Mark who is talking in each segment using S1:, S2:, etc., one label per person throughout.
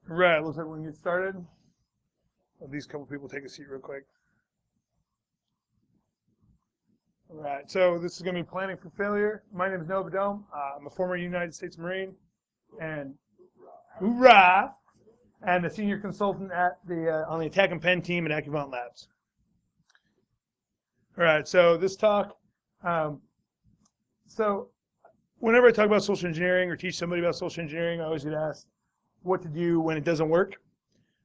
S1: Right, looks like we can get started. Let these couple people take a seat real quick. All right, so this is going to be planning for failure. My name is Beddome. I'm a former United States Marine, and hoorah, and a senior consultant at on the Attack and Pen team at AccuVant Labs. All right, so this talk, so whenever I talk about social engineering or teach somebody about social engineering, I always get asked what to do when it doesn't work.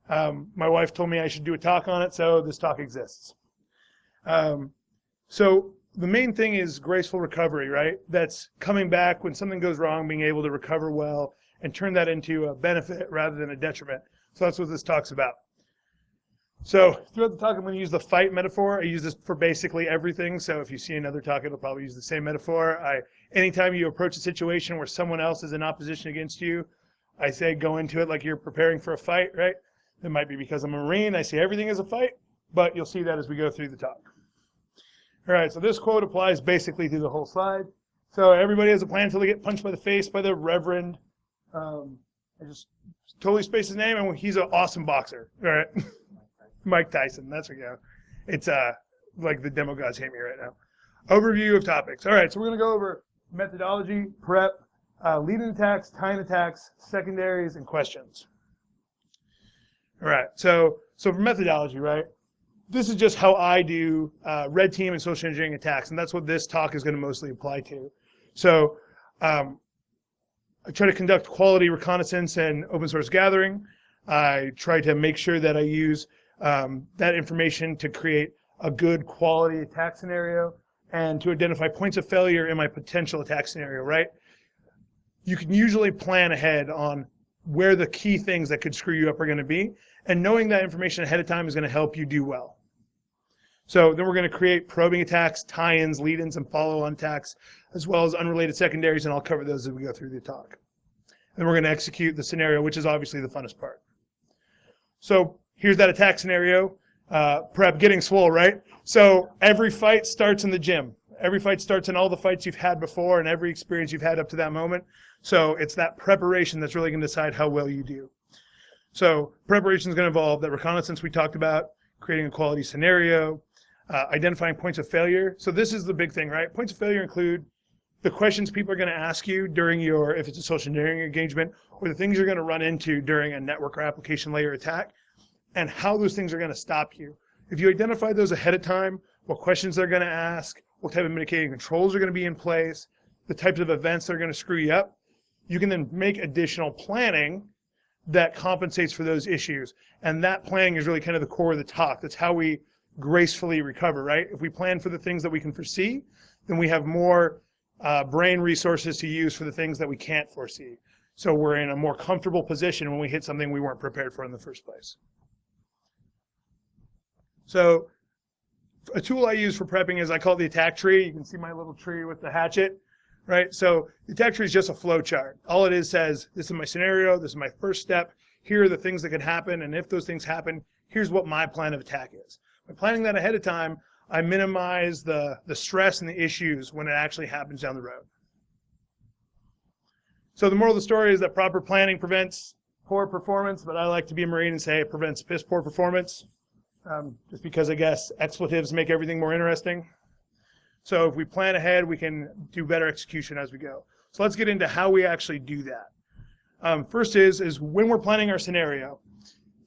S1: My wife told me I should do a talk on it, so this talk exists. So the main thing is graceful recovery, right? That's coming back when something goes wrong, being able to recover well and turn that into a benefit rather than a detriment. So that's what this talk's about. So throughout the talk, I'm going to use the fight metaphor. I use this for basically everything. So if you see another talk, it'll probably use the same metaphor. Anytime you approach a situation where someone else is in opposition against you, I say go into it like you're preparing for a fight, right? It might be because I'm a Marine. I see everything as a fight, but you'll see that as we go through the talk. All right, so this quote applies basically through the whole slide. So everybody has a plan until they get punched by the face by the Reverend. I just totally spaced his name, and he's an awesome boxer. All right, Mike Tyson. That's what we go. It's like the demo gods hate me right now. Overview of topics. All right, so we're going to go over methodology, prep, leading attacks, tying attacks, secondaries, and questions. All right, so for methodology, right? This is just how I do red team and social engineering attacks, and that's what this talk is going to mostly apply to. So I try to conduct quality reconnaissance and open source gathering. I try to make sure that I use that information to create a good quality attack scenario and to identify points of failure in my potential attack scenario, right? You can usually plan ahead on where the key things that could screw you up are going to be, and knowing that information ahead of time is going to help you do well. So then we're going to create probing attacks, tie-ins, lead-ins, and follow-on attacks, as well as unrelated secondaries, and I'll cover those as we go through the talk. And we're going to execute the scenario, which is obviously the funnest part. So here's that attack scenario. Prep, getting swole, right? So every fight starts in the gym. Every fight starts in all the fights you've had before and every experience you've had up to that moment. So it's that preparation that's really going to decide how well you do. So preparation is going to involve that reconnaissance we talked about, creating a quality scenario, identifying points of failure. So this is the big thing, right? Points of failure include the questions people are going to ask you during your, if it's a social engineering engagement, or the things you're going to run into during a network or application layer attack, and how those things are going to stop you. If you identify those ahead of time, what questions they're going to ask, what type of mitigating controls are going to be in place, the types of events that are going to screw you up, you can then make additional planning that compensates for those issues. And that planning is really kind of the core of the talk. That's how we gracefully recover, right? If we plan for the things that we can foresee, then we have more brain resources to use for the things that we can't foresee. So we're in a more comfortable position when we hit something we weren't prepared for in the first place. So a tool I use for prepping is, I call it the attack tree. You can see my little tree with the hatchet, right? So the attack tree is just a flow chart. All it is says, this is my scenario, this is my first step, here are the things that could happen, and if those things happen, here's what my plan of attack is. By planning that ahead of time, I minimize the stress and the issues when it actually happens down the road. So the moral of the story is that proper planning prevents poor performance, but I like to be a Marine and say it prevents piss poor performance. Just because I guess expletives make everything more interesting. So if we plan ahead, we can do better execution as we go. So let's get into how we actually do that. First is when we're planning our scenario,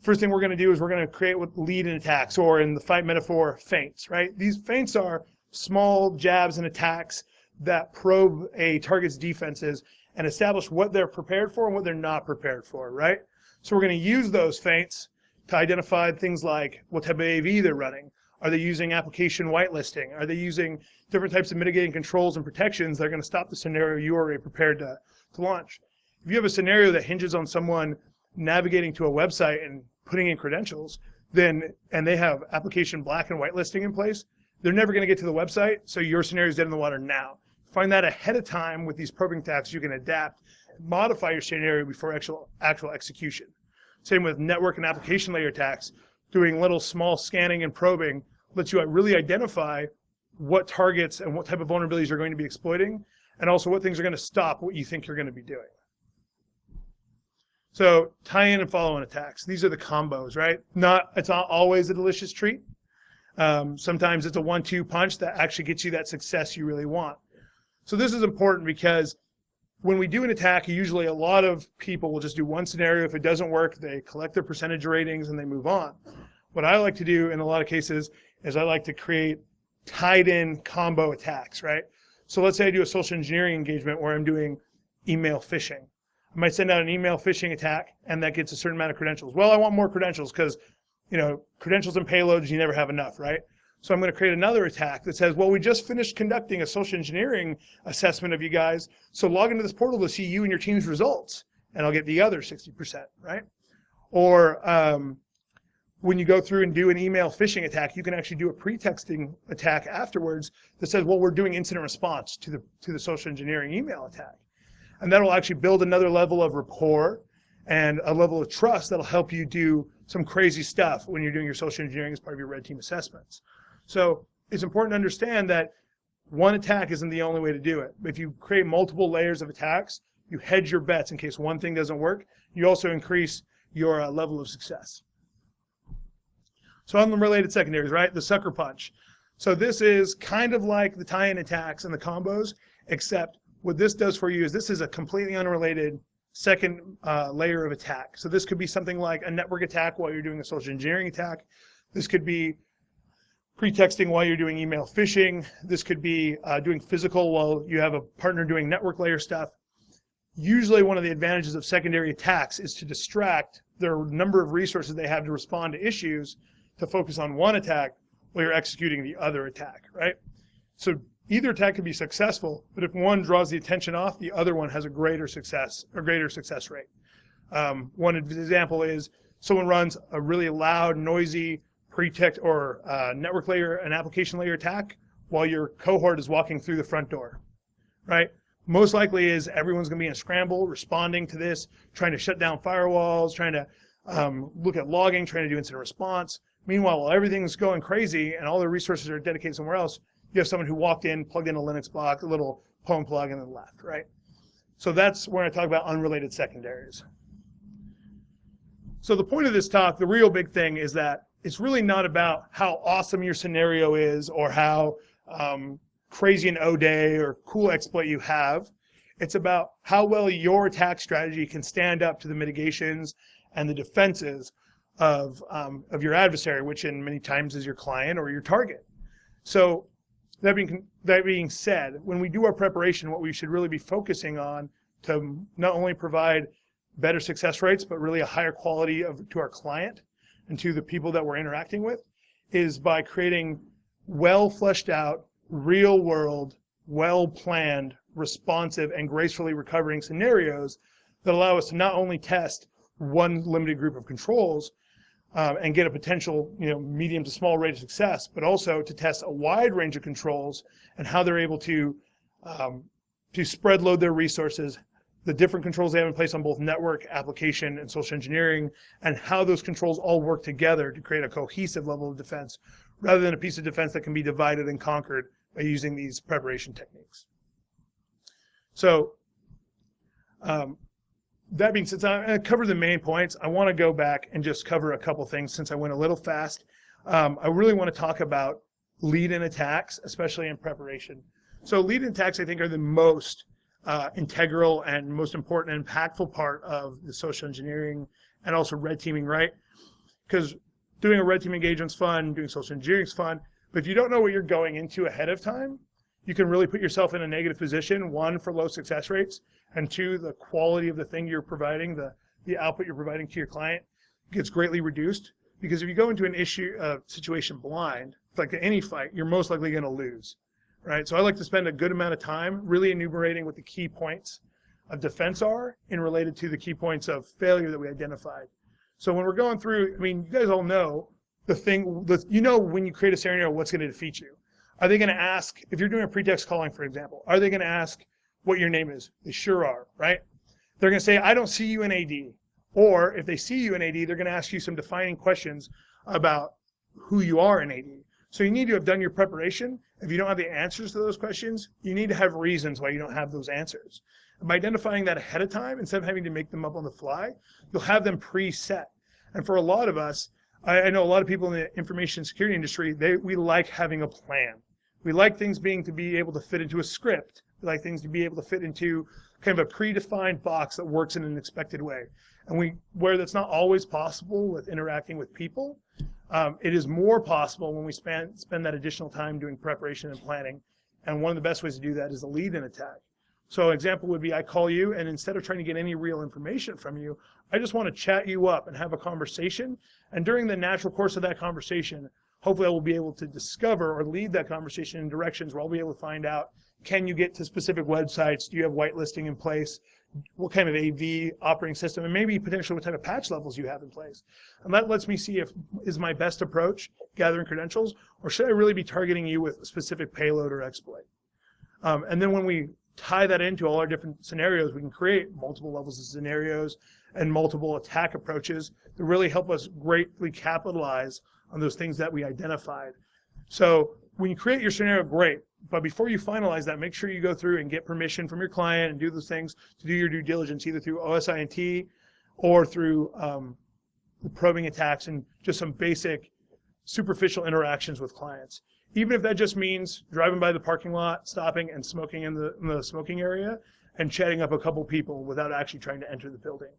S1: first thing we're going to do is we're going to create what lead in attacks, or in the fight metaphor, feints, right? These feints are small jabs and attacks that probe a target's defenses and establish what they're prepared for and what they're not prepared for, right? So we're going to use those feints to identify things like what type of AV they're running. Are they using application whitelisting? Are they using different types of mitigating controls and protections that are going to stop the scenario you already prepared to launch? If you have a scenario that hinges on someone navigating to a website and putting in credentials, and they have application black and whitelisting in place, they're never going to get to the website, so your scenario is dead in the water now. Find that ahead of time with these probing attacks. You can adapt, modify your scenario before actual execution. Same with network and application layer attacks. Doing little small scanning and probing lets you really identify what targets and what type of vulnerabilities you're going to be exploiting, and also what things are going to stop what you think you're going to be doing. So tie-in and follow-on attacks. These are the combos, right? It's not always a delicious treat. Sometimes it's a 1-2 punch that actually gets you that success you really want. So this is important because when we do an attack, usually a lot of people will just do one scenario. If it doesn't work, they collect their percentage ratings and they move on. What I like to do in a lot of cases is I like to create tied-in combo attacks, right? So let's say I do a social engineering engagement where I'm doing email phishing. I might send out an email phishing attack, and that gets a certain amount of credentials. Well, I want more credentials because, credentials and payloads, you never have enough, right? So I'm going to create another attack that says, well, we just finished conducting a social engineering assessment of you guys, so log into this portal to see you and your team's results, and I'll get the other 60%, right? Or when you go through and do an email phishing attack, you can actually do a pretexting attack afterwards that says, well, we're doing incident response to the social engineering email attack. And that'll actually build another level of rapport and a level of trust that'll help you do some crazy stuff when you're doing your social engineering as part of your red team assessments. So it's important to understand that one attack isn't the only way to do it. If you create multiple layers of attacks, you hedge your bets in case one thing doesn't work. You also increase your level of success. So unrelated secondaries, right? The sucker punch. So this is kind of like the tie-in attacks and the combos, except what this does for you is this is a completely unrelated second layer of attack. So this could be something like a network attack while you're doing a social engineering attack. This could be pretexting while you're doing email phishing. This could be doing physical while you have a partner doing network layer stuff. Usually one of the advantages of secondary attacks is to distract their number of resources they have to respond to issues to focus on one attack while you're executing the other attack, right? So either attack can be successful, but if one draws the attention off, the other one has a greater success rate. One example is someone runs a really loud, noisy pretext or network layer, an application layer attack while your cohort is walking through the front door, right? Most likely is everyone's going to be in a scramble, responding to this, trying to shut down firewalls, trying to look at logging, trying to do incident response. Meanwhile, while everything's going crazy and all their resources are dedicated somewhere else, you have someone who walked in, plugged in a Linux block, a little Pwn plug, and then left, right? So that's when I talk about unrelated secondaries. So the point of this talk, the real big thing is that it's really not about how awesome your scenario is or how crazy an O-day or cool exploit you have. It's about how well your attack strategy can stand up to the mitigations and the defenses of your adversary, which in many times is your client or your target. So that being said, when we do our preparation, what we should really be focusing on to not only provide better success rates, but really a higher quality to our client and to the people that we're interacting with, is by creating well fleshed out, real world, well planned, responsive, and gracefully recovering scenarios that allow us to not only test one limited group of controls and get a potential medium to small rate of success, but also to test a wide range of controls and how they're able to spread load their resources, the different controls they have in place on both network, application, and social engineering, and how those controls all work together to create a cohesive level of defense rather than a piece of defense that can be divided and conquered by using these preparation techniques. So that being said, I covered the main points. I want to go back and just cover a couple things since I went a little fast. I really want to talk about lead-in attacks, especially in preparation. So lead-in attacks, I think, are the most integral and most important and impactful part of the social engineering and also red teaming, right? Because doing a red team engagement's fun, doing social engineering's fun, but if you don't know what you're going into ahead of time, you can really put yourself in a negative position, one, for low success rates, and two, the quality of the thing you're providing, the output you're providing to your client gets greatly reduced. Because if you go into an situation blind, like any fight, you're most likely going to lose, right? So I like to spend a good amount of time really enumerating what the key points of defense are in related to the key points of failure that we identified. So when we're going through, I mean, you guys all know when you create a scenario, what's going to defeat you. Are they going to ask, if you're doing a pretext calling, for example, are they going to ask what your name is? They sure are, right? They're going to say, I don't see you in AD. Or if they see you in AD, they're going to ask you some defining questions about who you are in AD. So you need to have done your preparation. If you don't have the answers to those questions, you need to have reasons why you don't have those answers. by identifying that ahead of time, instead of having to make them up on the fly, you'll have them preset. And for a lot of us, I know a lot of people in the information security industry, we like having a plan. We like things to be able to fit into a script. We like things to be able to fit into kind of a predefined box that works in an expected way. And where that's not always possible with interacting with people, it is more possible when we spend that additional time doing preparation and planning. And one of the best ways to do that is a lead in attack. So an example would be I call you, and instead of trying to get any real information from you, I just want to chat you up and have a conversation. And during the natural course of that conversation, hopefully I will be able to discover or lead that conversation in directions where I'll be able to find out, can you get to specific websites? Do you have whitelisting in place? What kind of AV operating system, and maybe potentially what type of patch levels you have in place. And that lets me see if is my best approach gathering credentials, or should I really be targeting you with a specific payload or exploit? And then when we tie that into all our different scenarios, we can create multiple levels of scenarios and multiple attack approaches that really help us greatly capitalize on those things that we identified. So when you create your scenario, great. But before you finalize that, make sure you go through and get permission from your client and do those things to do your due diligence, either through OSINT or through the probing attacks and just some basic superficial interactions with clients. Even if that just means driving by the parking lot, stopping and smoking in the smoking area and chatting up a couple people without actually trying to enter the building.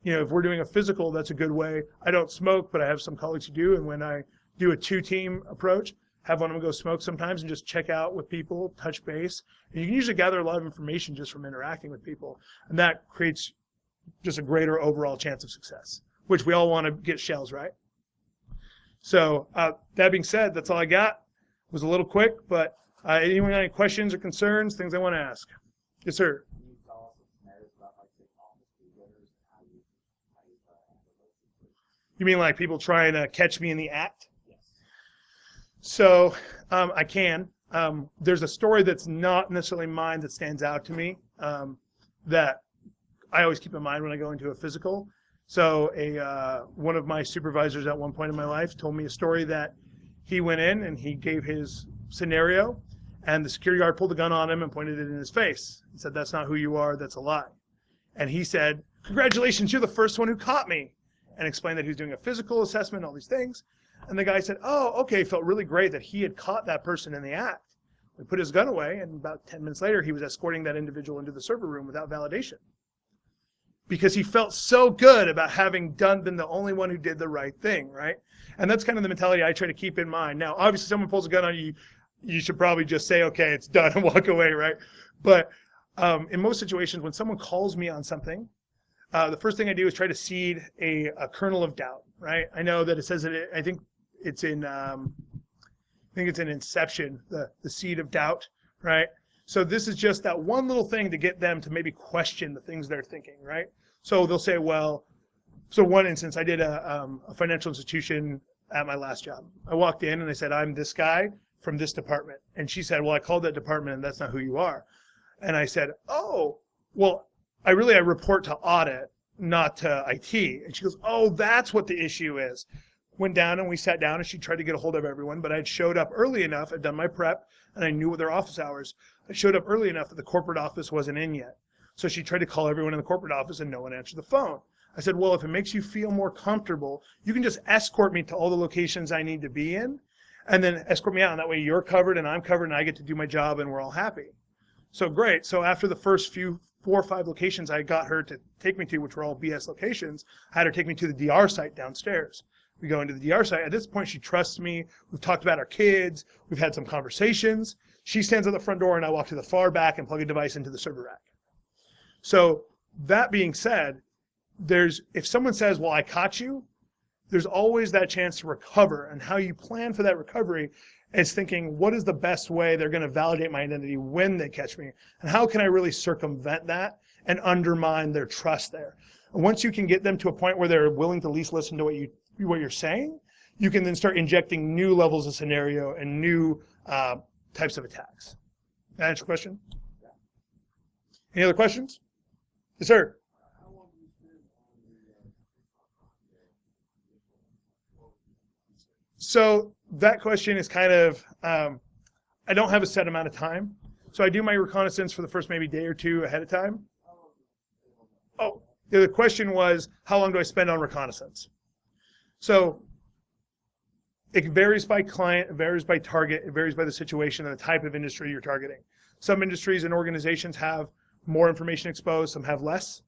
S1: You know, if we're doing a physical, that's a good way. I don't smoke, but I have some colleagues who do. And when I do a 2-team approach, have one of them go smoke sometimes and just check out with people, touch base. And you can usually gather a lot of information just from interacting with people. And that creates just a greater overall chance of success, which we all want to get shells, right? So that being said, that's all I got. It was a little quick, but anyone got any questions or concerns, things I want to ask? Yes, sir.
S2: Can you tell us some scenarios about, like, say, office bootleggers and how you handle those situations?
S1: You mean like people trying to catch me in the act?
S2: Yes.
S1: So I can. There's a story that's not necessarily mine that stands out to me that I always keep in mind when I go into a physical. So one of my supervisors at one point in my life told me a story that he went in and he gave his scenario, and the security guard pulled a gun on him and pointed it in his face. He said, "That's not who you are, that's a lie." And he said, "Congratulations, you're the first one who caught me," and explained that he was doing a physical assessment, all these things. And the guy said, "Oh, okay," felt really great that he had caught that person in the act. He put his gun away, and about 10 minutes later, he was escorting that individual into the server room without validation, because he felt so good about having been the only one who did the right thing, right? And that's kind of the mentality I try to keep in mind. Now, obviously, someone pulls a gun on you, you should probably just say, "Okay, it's done," and walk away, right? But in most situations, when someone calls me on something, the first thing I do is try to seed a kernel of doubt, right? I know that it says that I think it's in Inception, the seed of doubt, right? So this is just that one little thing to get them to maybe question the things they're thinking, right? So they'll say, well, so one instance, I did a financial institution at my last job. I walked in and I said, "I'm this guy from this department." And she said, "Well, I called that department and that's not who you are." And I said, "Oh, well, I report to audit, not to IT." And she goes, "Oh, that's what the issue is." Went down and we sat down and she tried to get a hold of everyone, but I'd showed up early enough, I'd done my prep, and I knew what their office hours. I showed up early enough that the corporate office wasn't in yet. So she tried to call everyone in the corporate office and no one answered the phone. I said, "Well, if it makes you feel more comfortable, you can just escort me to all the locations I need to be in, and then escort me out, and that way you're covered and I'm covered and I get to do my job and we're all happy." So great. So after the first 4 or 5 locations I got her to take me to, which were all BS locations, I had her take me to the DR site downstairs. We go into the DR site. At this point, she trusts me. We've talked about our kids. We've had some conversations. She stands at the front door and I walk to the far back and plug a device into the server rack. So that being said, if someone says, "Well, I caught you," there's always that chance to recover. And how you plan for that recovery is thinking, what is the best way they're going to validate my identity when they catch me? And how can I really circumvent that and undermine their trust there? And once you can get them to a point where they're willing to at least listen to what you're saying, you can then start injecting new levels of scenario and new types of attacks. That answer your question?
S2: Yeah.
S1: Any other questions? Yes, sir.
S2: How long do you spend on the
S1: So that question is kind of, I don't have a set amount of time. So I do my reconnaissance for the first maybe day or two ahead of time.
S2: How
S1: Oh, the question was, how long do I spend on reconnaissance? So it varies by client, it varies by target, it varies by the situation and the type of industry you're targeting. Some industries and organizations have more information exposed, some have less.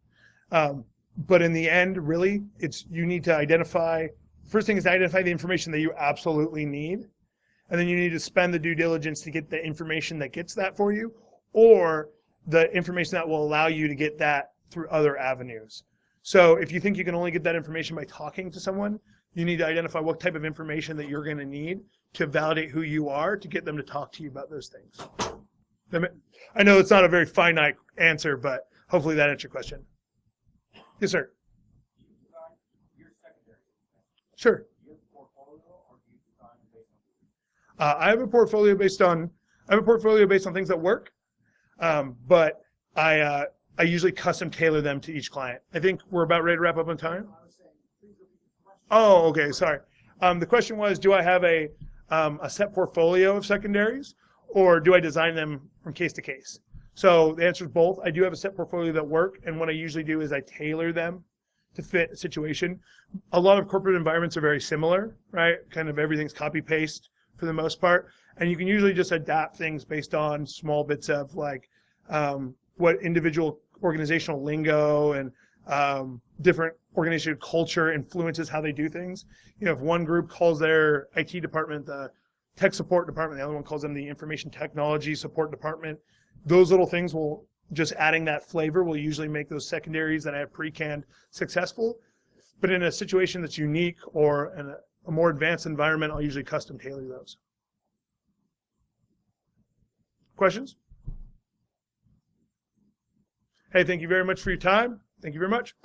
S1: But in the end, really, you need to identify, first thing is to identify the information that you absolutely need. And then you need to spend the due diligence to get the information that gets that for you, or the information that will allow you to get that through other avenues. So if you think you can only get that information by talking to someone, you need to identify what type of information that you're going to need to validate who you are to get them to talk to you about those things. I know it's not a very finite answer, but hopefully that answered your question. Yes, sir.
S2: Do you design your secondary?
S1: Sure.
S2: Do you have a portfolio, or do you design based on?
S1: I have a portfolio based on things that work, but I usually custom tailor them to each client. I think we're about ready to wrap up on time.
S2: I was saying, please repeat the question.
S1: Oh, okay, sorry. The question was, do I have a set portfolio of secondaries, or do I design them from case to case? So the answer is both. I do have a set portfolio that work, and what I usually do is I tailor them to fit a situation. A lot of corporate environments are very similar, right? Kind of everything's copy-paste for the most part, and you can usually just adapt things based on small bits of like what individual organizational lingo and different organizational culture influences how they do things. You know, if one group calls their IT department the tech support department, the other one calls them the information technology support department, those little things will, just adding that flavor will usually make those secondaries that I have pre-canned successful. But in a situation that's unique or in a more advanced environment, I'll usually custom tailor those. Questions? Hey, thank you very much for your time. Thank you very much.